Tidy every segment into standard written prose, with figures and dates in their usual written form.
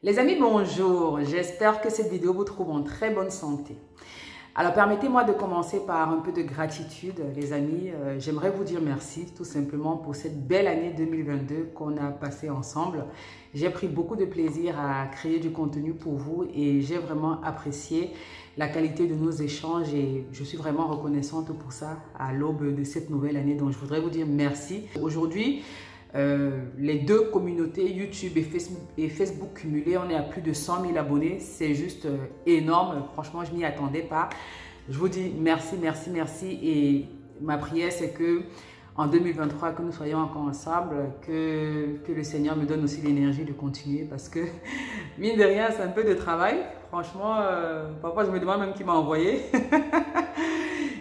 Les amis, bonjour. J'espère que cette vidéo vous trouve en très bonne santé. Alors, permettez-moi de commencer par un peu de gratitude, les amis. J'aimerais vous dire merci tout simplement pour cette belle année 2022 qu'on a passée ensemble. J'ai pris beaucoup de plaisir à créer du contenu pour vous et j'ai vraiment apprécié la qualité de nos échanges et je suis vraiment reconnaissante pour ça à l'aube de cette nouvelle année. Donc, je voudrais vous dire merci. Aujourd'hui, les deux communautés YouTube et Facebook cumulées, on est à plus de 100 000 abonnés. C'est juste énorme. Franchement, je m'y attendais pas. Je vous dis merci, merci, merci. Et ma prière, c'est que en 2023, que nous soyons encore ensemble, que le Seigneur me donne aussi l'énergie de continuer parce que, mine de rien, c'est un peu de travail. Franchement, parfois, je me demande même qui m'a envoyé.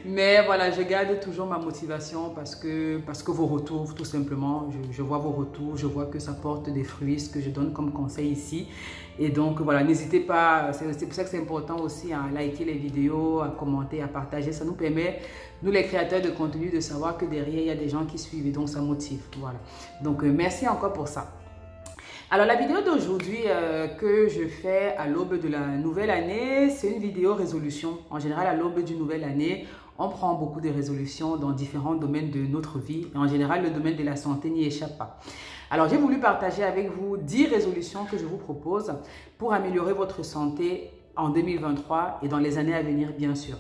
Mais voilà, je garde toujours ma motivation parce que vos retours, tout simplement, je vois vos retours, je vois que ça porte des fruits, ce que je donne comme conseil ici. Et donc voilà, n'hésitez pas, c'est pour ça que c'est important aussi à liker les vidéos, à commenter, à partager. Ça nous permet, nous les créateurs de contenu, de savoir que derrière, il y a des gens qui suivent et donc ça motive. Voilà. Donc merci encore pour ça. Alors la vidéo d'aujourd'hui que je fais à l'aube de la nouvelle année, c'est une vidéo résolution. En général, à l'aube d'une nouvelle année, on prend beaucoup de résolutions dans différents domaines de notre vie. Et en général, le domaine de la santé n'y échappe pas. Alors, j'ai voulu partager avec vous 10 résolutions que je vous propose pour améliorer votre santé en 2023 et dans les années à venir, bien sûr.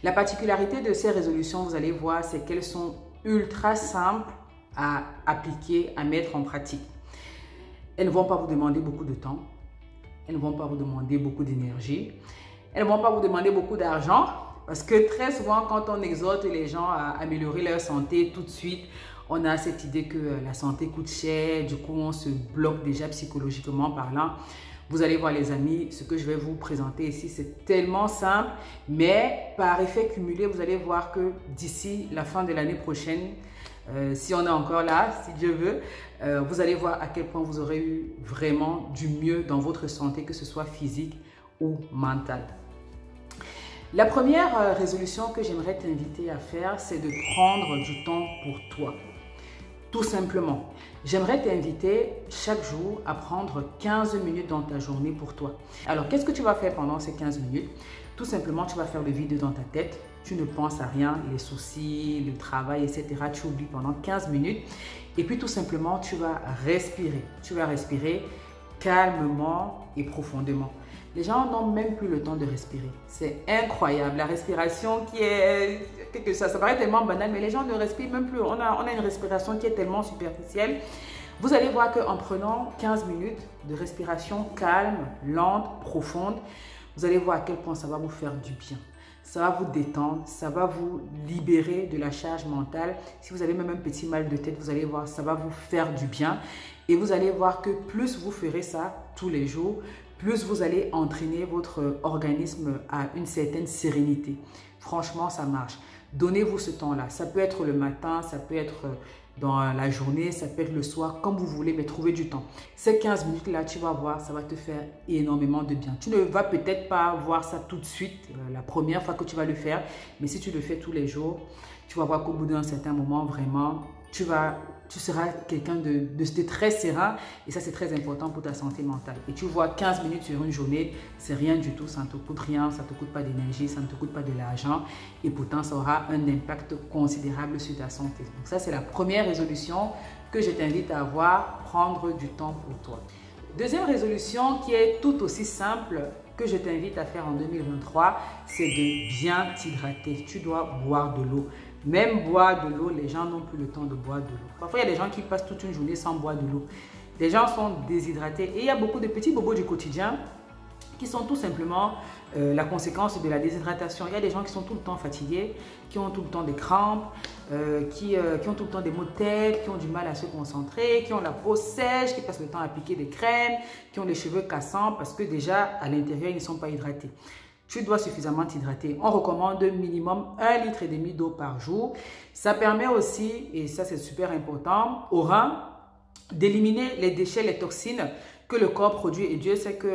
La particularité de ces résolutions, vous allez voir, c'est qu'elles sont ultra simples à appliquer, à mettre en pratique. Elles ne vont pas vous demander beaucoup de temps. Elles ne vont pas vous demander beaucoup d'énergie. Elles ne vont pas vous demander beaucoup d'argent. Parce que très souvent, quand on exhorte les gens à améliorer leur santé tout de suite, on a cette idée que la santé coûte cher. Du coup, on se bloque déjà psychologiquement parlant. Vous allez voir les amis, ce que je vais vous présenter ici, c'est tellement simple. Mais par effet cumulé, vous allez voir que d'ici la fin de l'année prochaine, si on est encore là, si Dieu veut, vous allez voir à quel point vous aurez eu vraiment du mieux dans votre santé, que ce soit physique ou mentale. La première résolution que j'aimerais t'inviter à faire, c'est de prendre du temps pour toi. Tout simplement, j'aimerais t'inviter chaque jour à prendre 15 minutes dans ta journée pour toi. Alors, qu'est-ce que tu vas faire pendant ces 15 minutes? Tout simplement, tu vas faire le vide dans ta tête. Tu ne penses à rien, les soucis, le travail, etc. Tu oublies pendant 15 minutes. Et puis, tout simplement, tu vas respirer. Tu vas respirer calmement et profondément. Les gens n'ont même plus le temps de respirer. C'est incroyable. La respiration qui est... Ça paraît tellement banal, mais les gens ne respirent même plus. On a une respiration qui est tellement superficielle. Vous allez voir qu'en prenant 15 minutes de respiration calme, lente, profonde, vous allez voir à quel point ça va vous faire du bien. Ça va vous détendre, ça va vous libérer de la charge mentale. Si vous avez même un petit mal de tête, vous allez voir, ça va vous faire du bien. Et vous allez voir que plus vous ferez ça tous les jours, plus vous allez entraîner votre organisme à une certaine sérénité. Franchement, ça marche. Donnez-vous ce temps-là. Ça peut être le matin, ça peut être dans la journée, ça peut être le soir, comme vous voulez, mais trouvez du temps. Ces 15 minutes-là, tu vas voir, ça va te faire énormément de bien. Tu ne vas peut-être pas voir ça tout de suite, la première fois que tu vas le faire, mais si tu le fais tous les jours, tu vas voir qu'au bout d'un certain moment, vraiment, tu seras quelqu'un de très serein et ça, c'est très important pour ta santé mentale. Et tu vois, 15 minutes sur une journée, c'est rien du tout, ça ne te coûte rien, ça ne te coûte pas d'énergie, ça ne te coûte pas de l'argent et pourtant, ça aura un impact considérable sur ta santé. Donc ça, c'est la première résolution que je t'invite à avoir, prendre du temps pour toi. Deuxième résolution qui est tout aussi simple que je t'invite à faire en 2023, c'est de bien t'hydrater. Tu dois boire de l'eau. Même boire de l'eau, les gens n'ont plus le temps de boire de l'eau. Parfois, il y a des gens qui passent toute une journée sans boire de l'eau. Les gens sont déshydratés et il y a beaucoup de petits bobos du quotidien qui sont tout simplement la conséquence de la déshydratation. Il y a des gens qui sont tout le temps fatigués, qui ont tout le temps des crampes, qui ont tout le temps des maux de tête, qui ont du mal à se concentrer, qui ont la peau sèche, qui passent le temps à appliquer des crèmes, qui ont les cheveux cassants parce que déjà, à l'intérieur, ils ne sont pas hydratés. Tu dois suffisamment t'hydrater. On recommande minimum 1,5 litre d'eau par jour. Ça permet aussi, et ça c'est super important, aux reins d'éliminer les déchets, les toxines que le corps produit. Et Dieu sait que,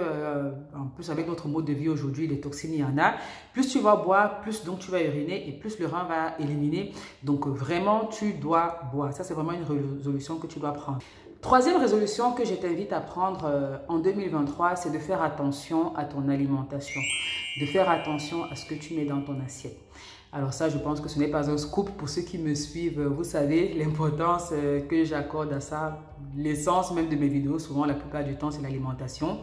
en plus avec notre mode de vie aujourd'hui, les toxines, il y en a. Plus tu vas boire, plus donc tu vas uriner et plus le rein va éliminer. Donc vraiment, tu dois boire. Ça, c'est vraiment une résolution que tu dois prendre. Troisième résolution que je t'invite à prendre en 2023, c'est de faire attention à ton alimentation, de faire attention à ce que tu mets dans ton assiette. Alors ça, je pense que ce n'est pas un scoop pour ceux qui me suivent. Vous savez l'importance que j'accorde à ça. L'essence même de mes vidéos, souvent la plupart du temps, c'est l'alimentation.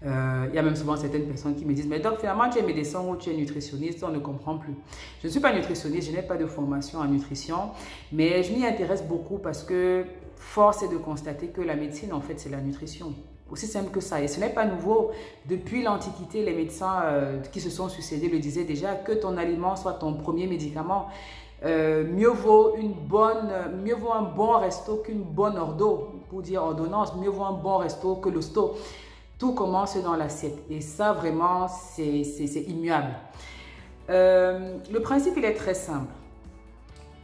Il y a même souvent certaines personnes qui me disent « Mais donc finalement, tu es médecin ou tu es nutritionniste, on ne comprend plus. » Je ne suis pas nutritionniste, je n'ai pas de formation en nutrition, mais je m'y intéresse beaucoup parce que force est de constater que la médecine, en fait, c'est la nutrition. Aussi simple que ça. Et ce n'est pas nouveau. Depuis l'Antiquité, les médecins qui se sont succédés le disaient déjà, que ton aliment soit ton premier médicament. Mieux vaut un bon resto qu'une bonne ordo. Pour dire ordonnance, mieux vaut un bon resto que l'hosto. Tout commence dans l'assiette. Et ça, vraiment, c'est immuable. Le principe, il est très simple.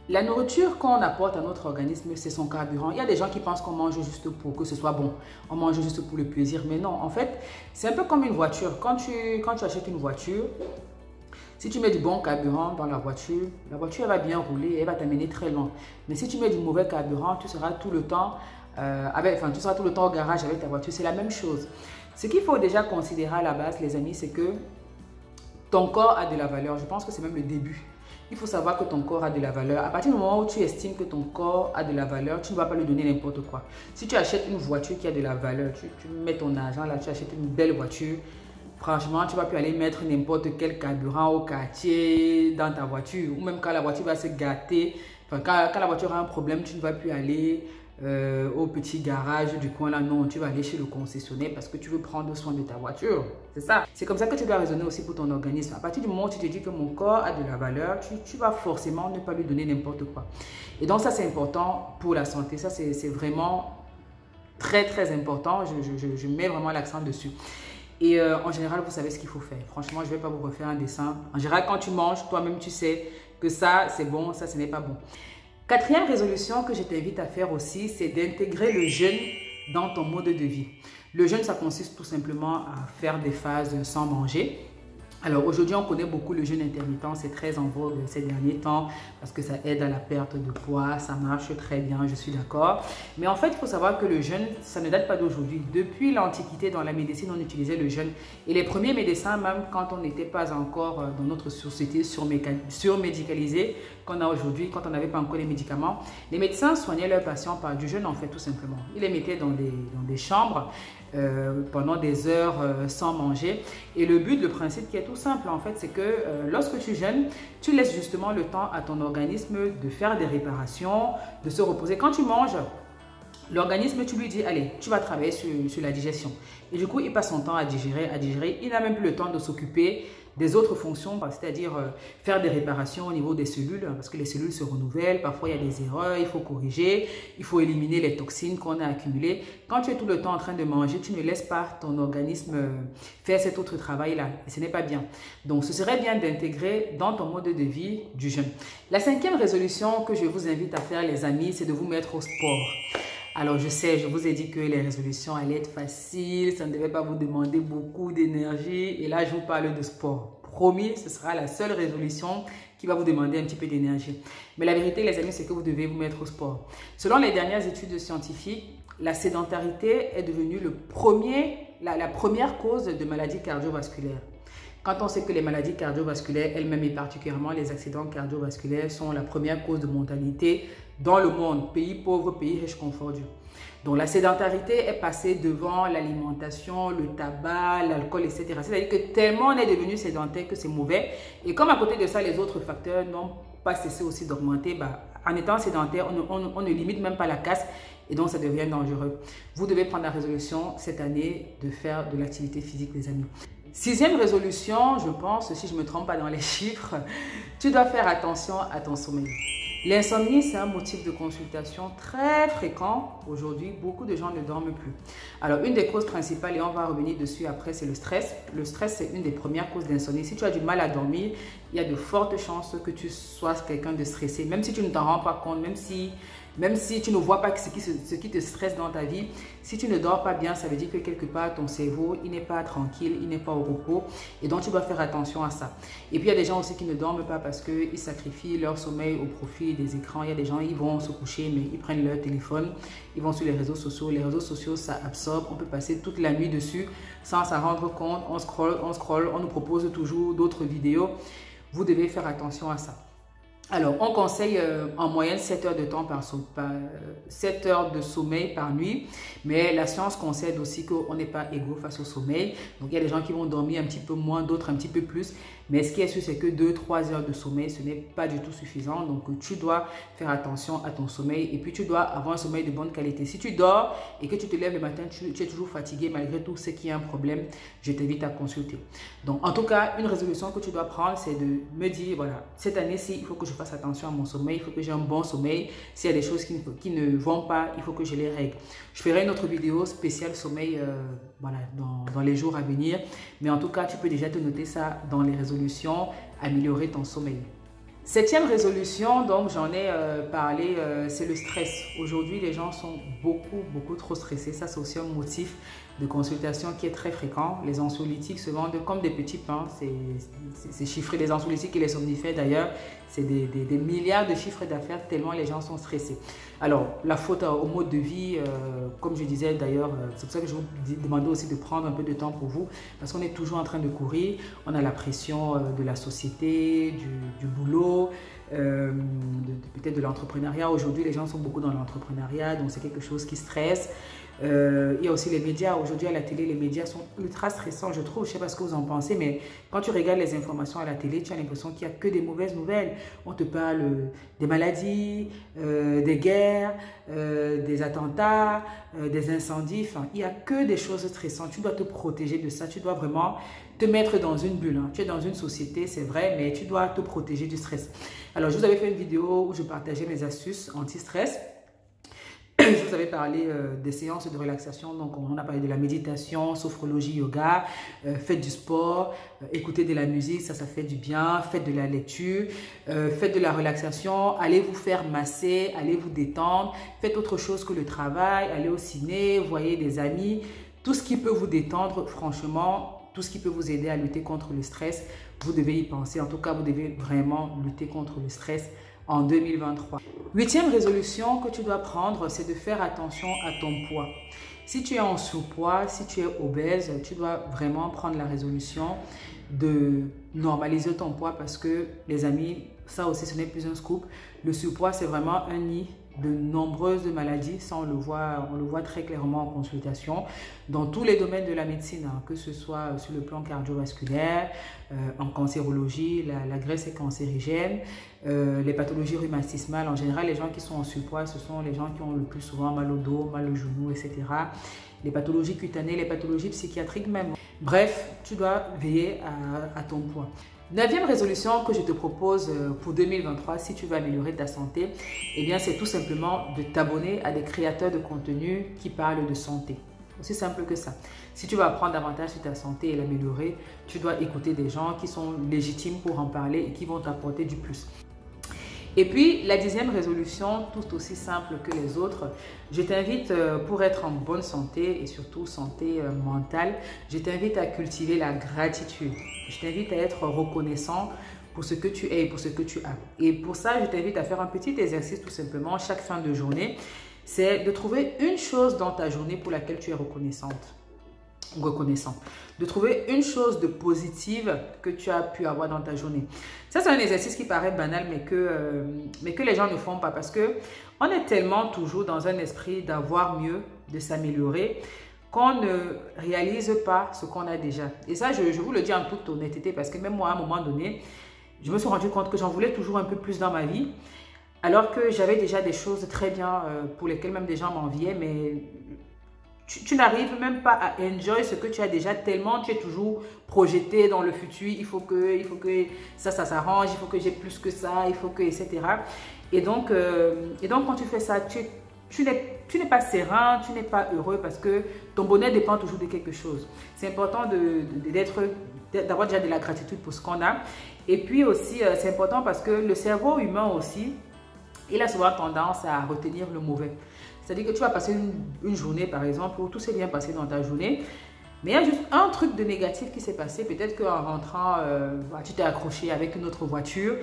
La nourriture qu'on apporte à notre organisme, c'est son carburant. Il y a des gens qui pensent qu'on mange juste pour que ce soit bon. On mange juste pour le plaisir. Mais non, en fait, c'est un peu comme une voiture. Quand tu achètes une voiture, si tu mets du bon carburant dans la voiture elle va bien rouler et elle va t'amener très loin. Mais si tu mets du mauvais carburant, tu seras tout le temps au garage avec ta voiture. C'est la même chose. Ce qu'il faut déjà considérer à la base, les amis, c'est que ton corps a de la valeur. Je pense que c'est même le début. Il faut savoir que ton corps a de la valeur. À partir du moment où tu estimes que ton corps a de la valeur, tu ne vas pas lui donner n'importe quoi. Si tu achètes une voiture qui a de la valeur, tu mets ton argent là, tu achètes une belle voiture, franchement, tu ne vas plus aller mettre n'importe quel carburant au quartier dans ta voiture. Ou même quand la voiture va se gâter, quand la voiture a un problème, tu ne vas plus aller au petit garage du coin là. Non, tu vas aller chez le concessionnaire parce que tu veux prendre soin de ta voiture. C'est ça. C'est comme ça que tu dois raisonner aussi pour ton organisme. À partir du moment où tu te dis que mon corps a de la valeur, tu vas forcément ne pas lui donner n'importe quoi. Et donc ça, c'est important pour la santé. Ça, c'est vraiment très, très important. Je mets vraiment l'accent dessus. Et en général, vous savez ce qu'il faut faire. Franchement, je ne vais pas vous refaire un dessin. En général, quand tu manges, toi-même, tu sais que ça, c'est bon, ça, ce n'est pas bon. Quatrième résolution que je t'invite à faire aussi, c'est d'intégrer le jeûne dans ton mode de vie. Le jeûne, ça consiste tout simplement à faire des phases sans manger. Alors aujourd'hui, on connaît beaucoup le jeûne intermittent, c'est très en vogue ces derniers temps parce que ça aide à la perte de poids, ça marche très bien, je suis d'accord. Mais en fait, il faut savoir que le jeûne, ça ne date pas d'aujourd'hui. Depuis l'Antiquité, dans la médecine, on utilisait le jeûne. Et les premiers médecins, même quand on n'était pas encore dans notre société surmédicalisée, qu'on a aujourd'hui, quand on n'avait pas encore les médicaments, les médecins soignaient leurs patients par du jeûne, en fait, tout simplement. Ils les mettaient dans des chambres pendant des heures sans manger. Et le but, le principe qui est tout simple, en fait, c'est que lorsque tu jeûnes, tu laisses justement le temps à ton organisme de faire des réparations, de se reposer. Quand tu manges, l'organisme, tu lui dis, allez, tu vas travailler sur la digestion. Et du coup, il passe son temps à digérer. Il n'a même plus le temps de s'occuper des autres fonctions, c'est-à-dire faire des réparations au niveau des cellules, parce que les cellules se renouvellent, parfois il y a des erreurs, il faut corriger, il faut éliminer les toxines qu'on a accumulées. Quand tu es tout le temps en train de manger, tu ne laisses pas ton organisme faire cet autre travail-là, et ce n'est pas bien. Donc ce serait bien d'intégrer dans ton mode de vie du jeûne. La cinquième résolution que je vous invite à faire, les amis, c'est de vous mettre au sport. Alors je sais, je vous ai dit que les résolutions allaient être faciles, ça ne devait pas vous demander beaucoup d'énergie. Et là, je vous parle de sport. Promis, ce sera la seule résolution qui va vous demander un petit peu d'énergie. Mais la vérité, les amis, c'est que vous devez vous mettre au sport. Selon les dernières études scientifiques, la sédentarité est devenue la première cause de maladies cardiovasculaires. Quand on sait que les maladies cardiovasculaires, elles-mêmes et particulièrement les accidents cardiovasculaires, sont la première cause de mortalité dans le monde, pays pauvre, pays riche confondu. Donc la sédentarité est passée devant l'alimentation, le tabac, l'alcool, etc. C'est-à-dire que tellement on est devenu sédentaire que c'est mauvais. Et comme à côté de ça, les autres facteurs n'ont pas cessé aussi d'augmenter, en étant sédentaire, on ne limite même pas la casse et donc ça devient dangereux. Vous devez prendre la résolution cette année de faire de l'activité physique, les amis. Sixième résolution, je pense, si je ne me trompe pas dans les chiffres, tu dois faire attention à ton sommeil. L'insomnie, c'est un motif de consultation très fréquent. Aujourd'hui, beaucoup de gens ne dorment plus. Alors, une des causes principales, et on va revenir dessus après, c'est le stress. Le stress, c'est une des premières causes d'insomnie. Si tu as du mal à dormir, il y a de fortes chances que tu sois quelqu'un de stressé. Même si tu ne t'en rends pas compte, même si Même si tu ne vois pas ce qui te stresse dans ta vie, si tu ne dors pas bien, ça veut dire que quelque part, ton cerveau, il n'est pas tranquille, il n'est pas au repos. Et donc, tu dois faire attention à ça. Et puis, il y a des gens aussi qui ne dorment pas parce qu'ils sacrifient leur sommeil au profit des écrans. Il y a des gens, ils vont se coucher, mais ils prennent leur téléphone, ils vont sur les réseaux sociaux. Les réseaux sociaux, ça absorbe. On peut passer toute la nuit dessus sans s'en rendre compte. On scrolle, on nous propose toujours d'autres vidéos. Vous devez faire attention à ça. Alors, on conseille en moyenne 7 heures de temps 7 heures de sommeil par nuit, mais la science concède aussi qu'on n'est pas égaux face au sommeil. Donc, il y a des gens qui vont dormir un petit peu moins, d'autres un petit peu plus. Mais ce qui est sûr, c'est que 2-3 heures de sommeil, ce n'est pas du tout suffisant. Donc, tu dois faire attention à ton sommeil et puis tu dois avoir un sommeil de bonne qualité. Si tu dors et que tu te lèves le matin, tu es toujours fatigué malgré tout, c'est qu'il y a un problème, je t'invite à consulter. Donc, en tout cas, une résolution que tu dois prendre, c'est de me dire, voilà, cette année-ci, il faut que je fasse attention à mon sommeil, il faut que j'ai un bon sommeil. S'il y a des choses qui ne vont pas, il faut que je les règle. Je ferai une autre vidéo spéciale sommeil voilà, dans les jours à venir. Mais en tout cas, tu peux déjà te noter ça dans les résolutions, améliorer ton sommeil. 7e résolution, donc j'en ai parlé, c'est le stress. Aujourd'hui, les gens sont beaucoup trop stressés. Ça, c'est aussi un motif de consultation qui est très fréquent. Les anxiolytiques se vendent comme des petits pains. C'est chiffré, les anxiolytiques et les somnifères d'ailleurs. C'est des milliards de chiffres d'affaires tellement les gens sont stressés. Alors, la faute au mode de vie, comme je disais d'ailleurs, c'est pour ça que je vous demandais aussi de prendre un peu de temps pour vous, parce qu'on est toujours en train de courir. On a la pression de la société, du boulot, peut-être de l'entrepreneuriat. Aujourd'hui, les gens sont beaucoup dans l'entrepreneuriat, donc c'est quelque chose qui stresse. Il y a aussi les médias. Aujourd'hui, à la télé, les médias sont ultra stressants, je trouve. Je ne sais pas ce que vous en pensez, mais quand tu regardes les informations à la télé, tu as l'impression qu'il n'y a que des mauvaises nouvelles. On te parle des maladies, des guerres, des attentats, des incendies. Enfin, il n'y a que des choses stressantes. Tu dois te protéger de ça. Tu dois vraiment te mettre dans une bulle. Hein. Tu es dans une société, c'est vrai, mais tu dois te protéger du stress. Alors, je vous avais fait une vidéo où je partageais mes astuces anti-stress. Je vous avais parlé des séances de relaxation, donc on a parlé de la méditation, sophrologie, yoga, faites du sport, écoutez de la musique, ça fait du bien, faites de la lecture, faites de la relaxation, allez vous faire masser, allez vous détendre, faites autre chose que le travail, allez au ciné, voyez des amis, tout ce qui peut vous détendre, franchement, tout ce qui peut vous aider à lutter contre le stress, vous devez y penser. En tout cas, vous devez vraiment lutter contre le stress en 2023. 8e résolution que tu dois prendre, c'est de faire attention à ton poids. Si tu es en sous-poids, si tu es obèse, tu dois vraiment prendre la résolution de normaliser ton poids parce que, les amis, ça aussi, ce n'est plus un scoop. Le surpoids, c'est vraiment un nid de nombreuses maladies. Ça, on le voit très clairement en consultation dans tous les domaines de la médecine, hein, que ce soit sur le plan cardiovasculaire, en cancérologie, la graisse est cancérigène, les pathologies rhumatismales. En général, les gens qui sont en surpoids, ce sont les gens qui ont le plus souvent mal au dos, mal au genou, etc. Les pathologies cutanées, les pathologies psychiatriques même. Bref, tu dois veiller à ton poids. 9e résolution que je te propose pour 2023, si tu veux améliorer ta santé, eh bien, c'est tout simplement de t'abonner à des créateurs de contenu qui parlent de santé. Aussi simple que ça. Si tu veux apprendre davantage sur ta santé et l'améliorer, tu dois écouter des gens qui sont légitimes pour en parler et qui vont t'apporter du plus. Et puis, la 10e résolution, tout aussi simple que les autres, je t'invite pour être en bonne santé et surtout santé mentale, je t'invite à cultiver la gratitude. Je t'invite à être reconnaissant pour ce que tu es et pour ce que tu as. Et pour ça, je t'invite à faire un petit exercice tout simplement chaque fin de journée. C'est de trouver une chose dans ta journée pour laquelle tu es reconnaissante. Reconnaissant. De trouver une chose de positive que tu as pu avoir dans ta journée. Ça, c'est un exercice qui paraît banal, mais que les gens ne font pas parce que on est tellement toujours dans un esprit d'avoir mieux, de s'améliorer, qu'on ne réalise pas ce qu'on a déjà. Et ça, je vous le dis en toute honnêteté parce que même moi, à un moment donné, je me suis rendu compte que j'en voulais toujours un peu plus dans ma vie, alors que j'avais déjà des choses très bien pour lesquelles même des gens m'enviaient, mais tu n'arrives même pas à enjoy ce que tu as déjà tellement tu es toujours projeté dans le futur. Il faut que ça s'arrange, il faut que j'ai plus que ça, il faut que, etc. Et donc quand tu fais ça, tu n'es pas serein, tu n'es pas heureux parce que ton bonheur dépend toujours de quelque chose. C'est important d'avoir déjà de la gratitude pour ce qu'on a. Et puis aussi, c'est important parce que le cerveau humain aussi, il a souvent tendance à retenir le mauvais. C'est-à-dire que tu vas passer une journée, par exemple, où tout s'est bien passé dans ta journée, mais il y a juste un truc de négatif qui s'est passé. Peut-être qu'en rentrant, tu t'es accroché avec une autre voiture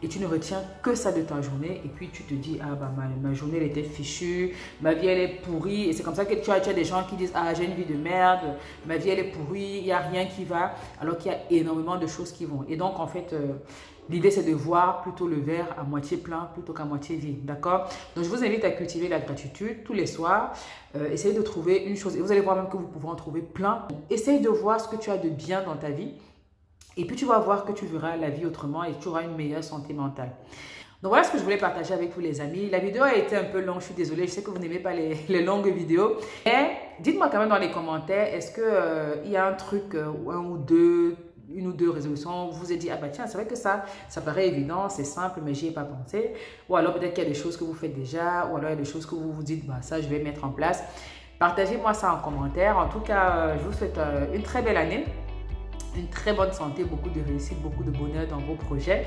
et tu ne retiens que ça de ta journée. Et puis tu te dis, ah bah ma journée elle était fichue, ma vie elle est pourrie. Et c'est comme ça que tu as des gens qui disent, ah j'ai une vie de merde, ma vie elle est pourrie, il n'y a rien qui va. Alors qu'il y a énormément de choses qui vont. Et donc en fait, l'idée c'est de voir plutôt le verre à moitié plein plutôt qu'à moitié vide. D'accord? Donc je vous invite à cultiver la gratitude tous les soirs. Essayez de trouver une chose. Et vous allez voir même que vous pouvez en trouver plein. Essaye de voir ce que tu as de bien dans ta vie. Et puis tu vas voir que tu verras la vie autrement et tu auras une meilleure santé mentale. Donc voilà ce que je voulais partager avec vous les amis. La vidéo a été un peu longue, je suis désolée. Je sais que vous n'aimez pas les longues vidéos. Mais dites-moi quand même dans les commentaires, est-ce qu'il y a un truc, une ou deux résolutions, vous vous êtes dit, ah bah tiens, c'est vrai que ça paraît évident, c'est simple, mais j'y ai pas pensé. Ou alors peut-être qu'il y a des choses que vous faites déjà, ou alors il y a des choses que vous vous dites, bah ça je vais mettre en place. Partagez-moi ça en commentaire. En tout cas, je vous souhaite une très belle année, une très bonne santé, beaucoup de réussite, beaucoup de bonheur dans vos projets.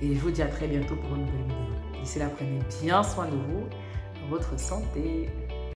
Et je vous dis à très bientôt pour une nouvelle vidéo. D'ici là, prenez bien soin de vous, de votre santé.